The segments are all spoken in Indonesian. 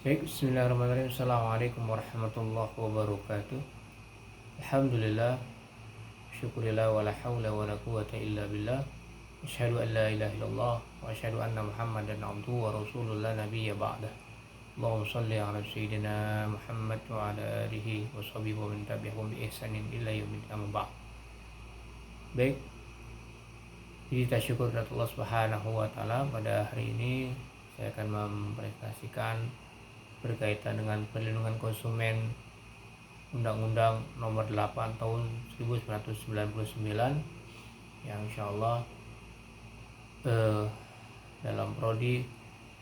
Baik, bismillahirrahmanirrahim. Assalamualaikum warahmatullahi wabarakatuh. Alhamdulillah, syukurillah, wa la hawla wa la quwata illa billah. Asyhadu an la ilaha illallah wa asyhadu anna Muhammadan abduhu wa rasuluh la nabiyya ba'dah. Allahumma shalli ala sayyidina Muhammad wa ala alihi wa sahbihi wa man tabi'ahum bi ihsanin ila yaumil qiyamah. Baik, kita syukur kepada Allah Subhanahu wa taala. Pada hari ini saya akan mempresentasikan berkaitan dengan perlindungan konsumen Undang-Undang Nomor 8 Tahun 1999 yang insya Allah dalam prodi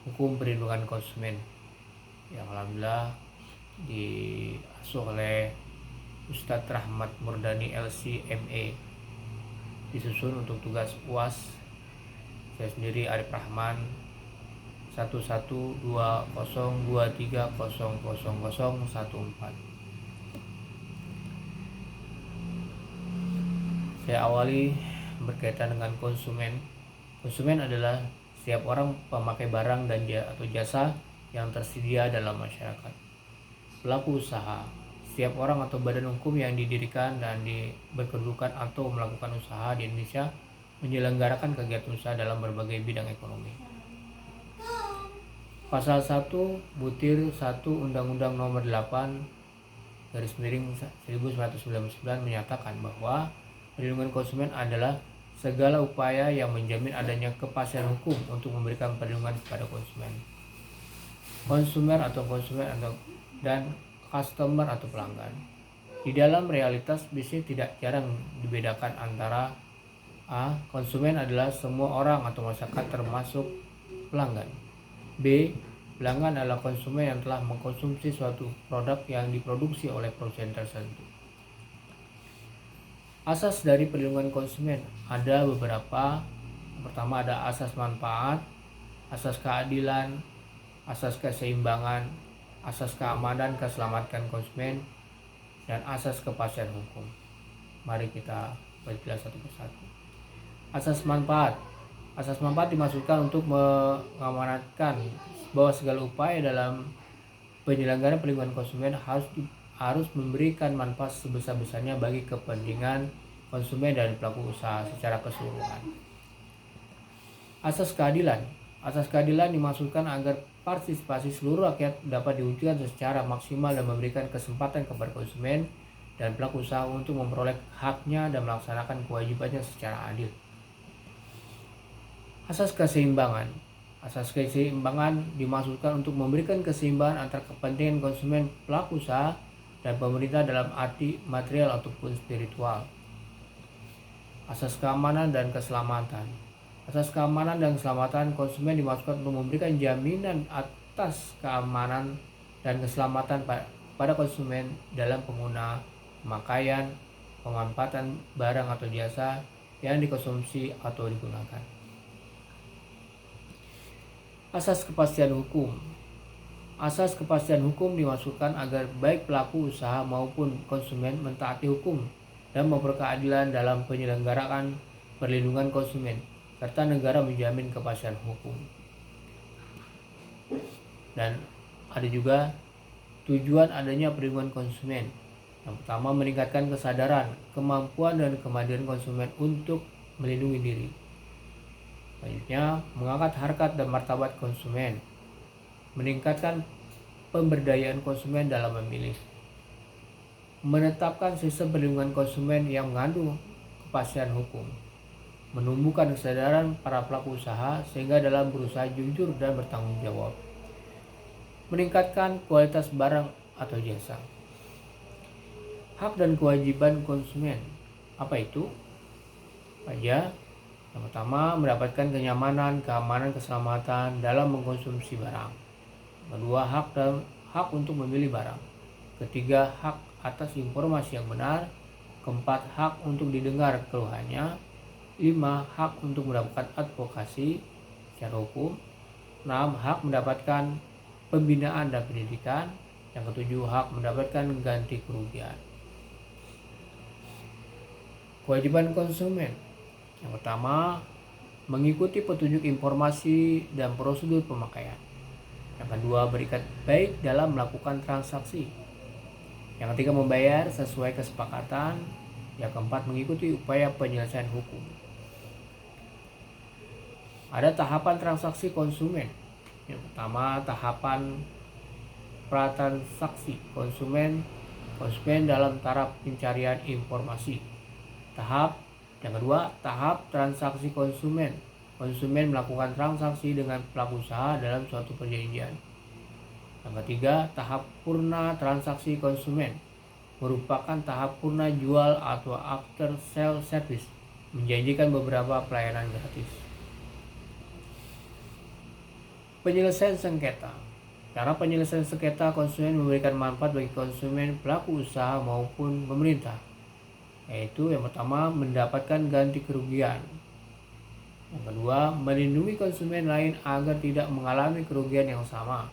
Hukum Perlindungan Konsumen yang alhamdulillah diasuh oleh Ustadz Rahmat Murdani LC.MA, disusun untuk tugas UAS saya sendiri Arif Rahman 112023000014. Saya awali berkaitan dengan konsumen. Konsumen adalah setiap orang pemakai barang dan atau jasa yang tersedia dalam masyarakat. Pelaku usaha, setiap orang atau badan hukum yang didirikan dan berkedudukan atau melakukan usaha di Indonesia menyelenggarakan kegiatan usaha dalam berbagai bidang ekonomi. Pasal 1 butir 1 Undang-Undang Nomor 8/1999 menyatakan bahwa perlindungan konsumen adalah segala upaya yang menjamin adanya kepastian hukum untuk memberikan perlindungan kepada konsumen dan customer atau pelanggan. Di dalam realitas bisnis tidak jarang dibedakan antara A. Konsumen adalah semua orang atau masyarakat termasuk pelanggan. B. Pelanggan adalah konsumen yang telah mengkonsumsi suatu produk yang diproduksi oleh produsen tertentu. Asas dari perlindungan konsumen ada beberapa. Pertama ada asas manfaat, asas keadilan, asas keseimbangan, asas keamanan keselamatan konsumen, dan asas kepastian hukum. Mari kita perjelas satu persatu. Asas manfaat. Asas manfaat dimaksudkan untuk mengamanatkan bahwa segala upaya dalam penyelenggaraan perlindungan konsumen harus memberikan manfaat sebesar-besarnya bagi kepentingan konsumen dan pelaku usaha secara keseluruhan. Asas keadilan. Asas keadilan dimaksudkan agar partisipasi seluruh rakyat dapat diwujudkan secara maksimal dan memberikan kesempatan kepada konsumen dan pelaku usaha untuk memperoleh haknya dan melaksanakan kewajibannya secara adil. Asas keseimbangan. Asas keseimbangan dimaksudkan untuk memberikan keseimbangan antara kepentingan konsumen, pelaku usaha, dan pemerintah dalam arti material ataupun spiritual. Asas keamanan dan keselamatan. Asas keamanan dan keselamatan konsumen dimaksudkan untuk memberikan jaminan atas keamanan dan keselamatan pada konsumen dalam penggunaan, pemakaian, pemanfaatan barang atau jasa yang dikonsumsi atau digunakan. Asas kepastian hukum. Asas kepastian hukum dimaksudkan agar baik pelaku usaha maupun konsumen mentaati hukum dan memperkeadilan dalam penyelenggaraan perlindungan konsumen, serta negara menjamin kepastian hukum. Dan ada juga tujuan adanya perlindungan konsumen. Yang pertama, meningkatkan kesadaran, kemampuan, dan kemandirian konsumen untuk melindungi diri. Selanjutnya, mengangkat harkat dan martabat konsumen, meningkatkan pemberdayaan konsumen dalam memilih, menetapkan sistem perlindungan konsumen yang mengandung kepastian hukum, menumbuhkan kesadaran para pelaku usaha sehingga dalam berusaha jujur dan bertanggung jawab, meningkatkan kualitas barang atau jasa. Hak dan kewajiban konsumen, apa itu? Yang pertama, mendapatkan kenyamanan, keamanan, keselamatan dalam mengkonsumsi barang. Kedua, hak untuk memilih barang. Ketiga, hak atas informasi yang benar. Keempat, hak untuk didengar keluhannya. 5, hak untuk mendapatkan advokasi secara hukum. 6, hak mendapatkan pembinaan dan pendidikan. Yang ketujuh, hak mendapatkan ganti kerugian. Kewajiban konsumen. Yang pertama, mengikuti petunjuk informasi dan prosedur pemakaian. Yang kedua, berikat baik dalam melakukan transaksi. Yang ketiga, membayar sesuai kesepakatan. Yang keempat, mengikuti upaya penyelesaian hukum. Ada tahapan transaksi konsumen. Yang pertama, tahapan pratransaksi konsumen dalam taraf pencarian informasi. Yang kedua, tahap transaksi konsumen melakukan transaksi dengan pelaku usaha dalam suatu perjanjian. Yang ketiga, tahap purna transaksi konsumen merupakan tahap purna jual atau after sale service, menjanjikan beberapa pelayanan gratis. Penyelesaian sengketa. Cara penyelesaian sengketa konsumen memberikan manfaat bagi konsumen, pelaku usaha maupun pemerintah, yaitu yang pertama, mendapatkan ganti kerugian. Yang kedua, melindungi konsumen lain agar tidak mengalami kerugian yang sama.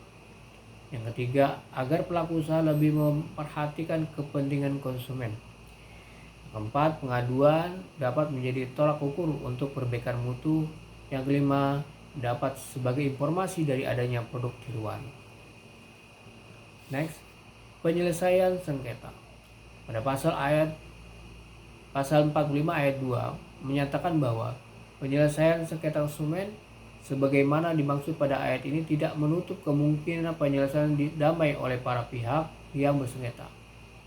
Yang ketiga, agar pelaku usaha lebih memperhatikan kepentingan konsumen. Yang keempat, pengaduan dapat menjadi tolak ukur untuk perbaikan mutu. Yang kelima, dapat sebagai informasi dari adanya produk tiruan. Next, penyelesaian sengketa. Pada pasal 45 ayat 2 menyatakan bahwa penyelesaian sengketa konsumen sebagaimana dimaksud pada ayat ini tidak menutup kemungkinan penyelesaian damai oleh para pihak yang bersengketa.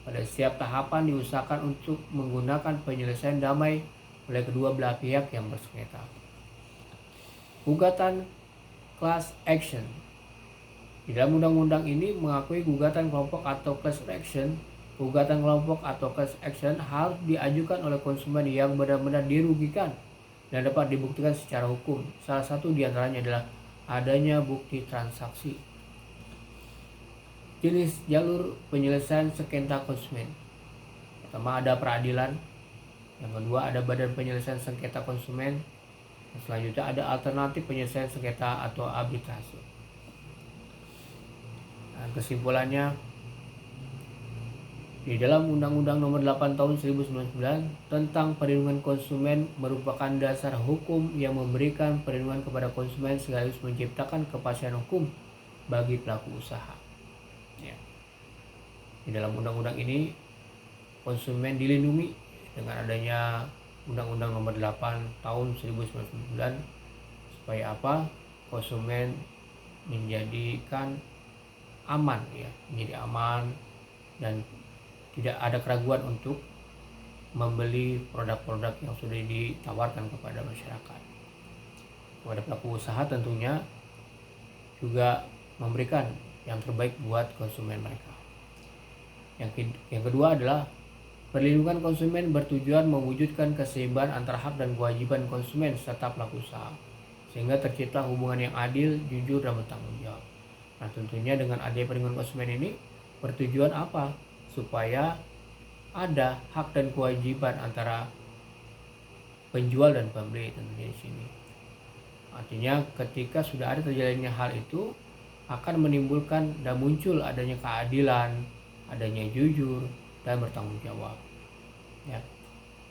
Pada setiap tahapan diusahakan untuk menggunakan penyelesaian damai oleh kedua belah pihak yang bersengketa. Gugatan class action. Di dalam undang-undang ini mengakui gugatan kelompok atau class action. Gugatan kelompok atau class action harus diajukan oleh konsumen yang benar-benar dirugikan dan dapat dibuktikan secara hukum. Salah satu diantaranya adalah adanya bukti transaksi. Jenis jalur penyelesaian sengketa konsumen. Pertama, ada peradilan. Yang kedua, ada badan penyelesaian sengketa konsumen. Dan selanjutnya ada alternatif penyelesaian sengketa atau arbitrase. Nah, kesimpulannya, di dalam Undang-Undang Nomor 8 Tahun 1999 tentang perlindungan konsumen merupakan dasar hukum yang memberikan perlindungan kepada konsumen sekaligus menciptakan kepastian hukum bagi pelaku usaha. Ya. Di dalam undang-undang ini konsumen dilindungi dengan adanya Undang-Undang Nomor 8 Tahun 1999 supaya apa? Konsumen menjadikan aman, ya, menjadi aman dan tidak ada keraguan untuk membeli produk-produk yang sudah ditawarkan kepada masyarakat. Kepada pelaku usaha tentunya juga memberikan yang terbaik buat konsumen mereka. Yang kedua adalah perlindungan konsumen bertujuan mewujudkan keseimbangan antara hak dan kewajiban konsumen serta pelaku usaha, sehingga tercipta hubungan yang adil, jujur, dan bertanggung jawab. Nah, tentunya dengan adanya perlindungan konsumen ini bertujuan apa? Supaya ada hak dan kewajiban antara penjual dan pembeli tentunya di sini. Artinya ketika sudah ada terjalannya hal itu akan menimbulkan dan muncul adanya keadilan, adanya jujur dan bertanggung jawab. Ya.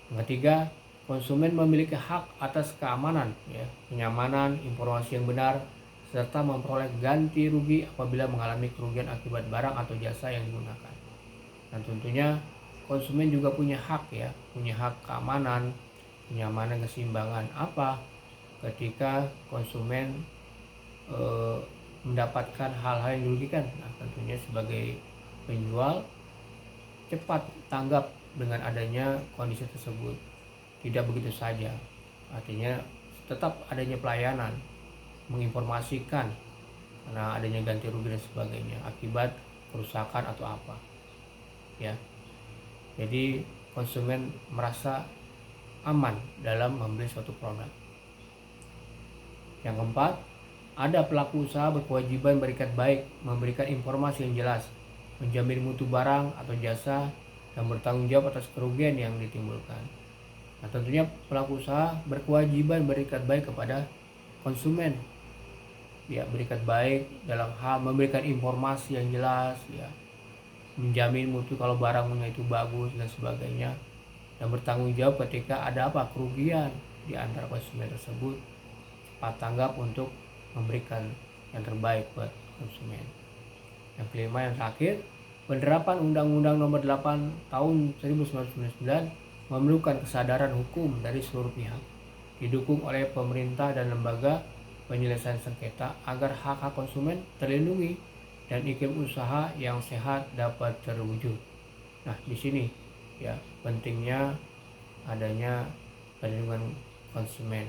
Yang ketiga, konsumen memiliki hak atas keamanan, ya, kenyamanan, informasi yang benar, serta memperoleh ganti rugi apabila mengalami kerugian akibat barang atau jasa yang digunakan. Dan tentunya konsumen juga punya hak, ya, punya hak keamanan, kenyamanan, keseimbangan. Apa? Ketika konsumen mendapatkan hal-hal yang dirugikan. Nah, tentunya sebagai penjual cepat tanggap dengan adanya kondisi tersebut. Tidak begitu saja. Artinya tetap adanya pelayanan, menginformasikan karena adanya ganti rugi dan sebagainya akibat kerusakan atau apa. Ya. Jadi konsumen merasa aman dalam membeli suatu produk. Yang keempat, ada pelaku usaha berkewajiban berikat baik, memberikan informasi yang jelas, menjamin mutu barang atau jasa, dan bertanggung jawab atas kerugian yang ditimbulkan. Nah, tentunya pelaku usaha berkewajiban berikat baik kepada konsumen. Ya, berikat baik dalam hal memberikan informasi yang jelas, ya, menjamin mutu kalau barangnya itu bagus dan sebagainya, dan bertanggung jawab ketika ada apa kerugian di antara konsumen tersebut, cepat tanggap untuk memberikan yang terbaik buat konsumen. Yang kelima, yang terakhir, penerapan Undang-Undang Nomor 8 Tahun 1999 memerlukan kesadaran hukum dari seluruh pihak, didukung oleh pemerintah dan lembaga penyelesaian sengketa agar hak-hak konsumen terlindungi dan iklim usaha yang sehat dapat terwujud. Nah, di sini ya pentingnya adanya perlindungan konsumen.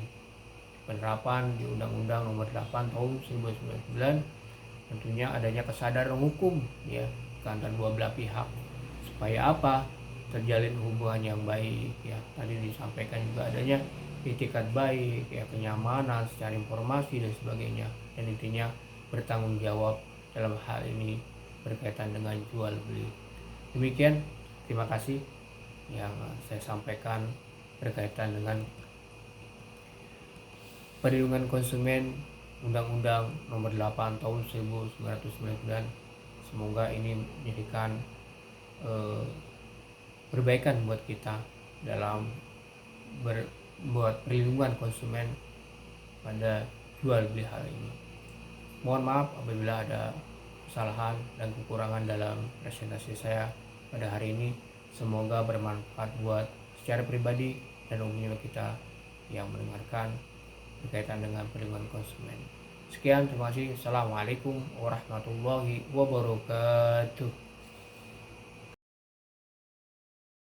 Penerapan di Undang-Undang Nomor 8 Tahun 1999 tentunya adanya kesadaran hukum ya antara dua belah pihak, supaya apa, terjalin hubungan yang baik ya. Tadi disampaikan juga adanya itikat baik ya, kenyamanan secara informasi dan sebagainya, dan intinya bertanggung jawab dalam hal ini berkaitan dengan jual beli. Demikian, terima kasih yang saya sampaikan berkaitan dengan perlindungan konsumen Undang-Undang Nomor 8 Tahun 1999. Semoga ini menjadikan perbaikan buat kita dalam buat perlindungan konsumen pada jual beli hal ini. Mohon maaf apabila ada kesalahan dan kekurangan dalam presentasi saya pada hari ini. Semoga bermanfaat buat secara pribadi dan umumnya kita yang mendengarkan berkaitan dengan perlindungan konsumen. Sekian, terima kasih. Assalamualaikum warahmatullahi wabarakatuh.